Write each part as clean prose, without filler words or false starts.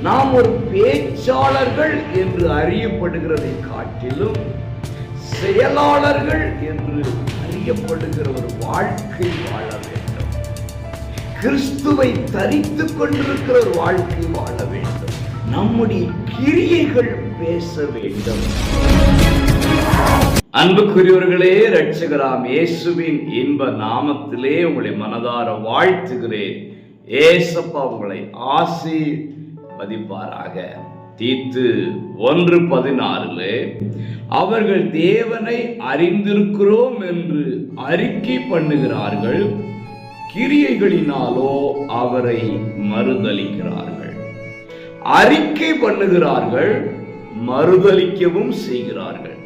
நாம் ஒரு பேச்சாளர்கள் என்று அறியப்படுகிறதை காட்டிலும் செயலாளர்கள் என்று அறியப்படுகிற ஒரு வாழ்க்கை வாழ வேண்டும். கிறிஸ்துவை தரித்துக் கொண்டிருக்கிற ஒரு வாழ்க்கை வாழ வேண்டும். நம்முடைய கிரியைகள் பேச வேண்டும். அன்புக்குரியவர்களே, இரட்சகராம் இயேசுவின் இன்ப நாமத்திலே உங்களை மனதார வாழ்த்துகிறேன். ஏசப்பா உங்களை ஆசீர்வதிப்பாராக. தீத்து 1:16 அவர்கள் தேவனை அறிந்திருக்கிறோம் என்று அறிக்கை பண்ணுகிறார்கள், கிரியைகளினாலோ அவரை மறுதலிக்கிறார்கள். அறிக்கை பண்ணுகிறார்கள், மறுதலிக்கவும் செய்கிறார்கள்.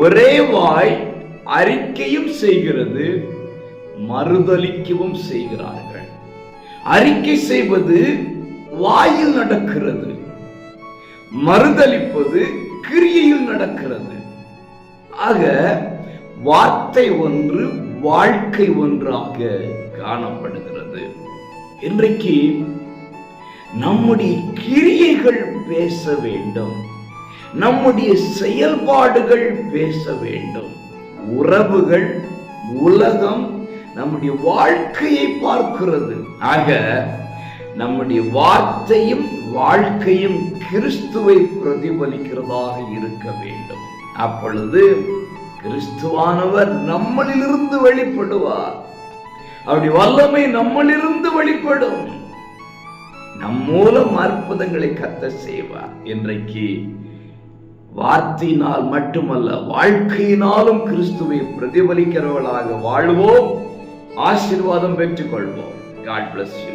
ஒரே வாய் அறிக்கையும் செய்கிறது, மறுதலிக்கவும் செய்கிறார்கள். அறிக்கை செய்வது வாயில் நடக்கிறது, மறுதலிப்பது கிரியையில் நடக்கிறது. ஆக வார்த்தை ஒன்று, வாழ்க்கை ஒன்றாக காணப்படுகிறது. இன்றைக்கு நம்முடைய கிரியைகள் பேச வேண்டும், நம்முடைய செயல்பாடுகள் பேச வேண்டும். உறவுகள், உலகம் நம்முடைய வாழ்க்கையை பார்க்கிறது. ஆக நம்முடைய வார்த்தையும் வாழ்க்கையும் கிறிஸ்துவை பிரதிபலிக்கிறதாக இருக்க வேண்டும். அப்பொழுது கிறிஸ்துவானவர் நம்மளிலிருந்து வெளிப்படுவார். அவருடைய வல்லமை நம்மளிலிருந்து வெளிப்படும். நம் மூலம் அற்புதங்களை கர்த்தர் செய்வார். இன்றைக்கு வார்த்தையினால் மட்டுமல்ல, வாழ்க்கையினாலும் கிறிஸ்துவை பிரதிபலிக்கிறவர்களாக வாழ்வோம். ஆசீர்வாதம் பெற்றுக் கொள்வோம். God bless you.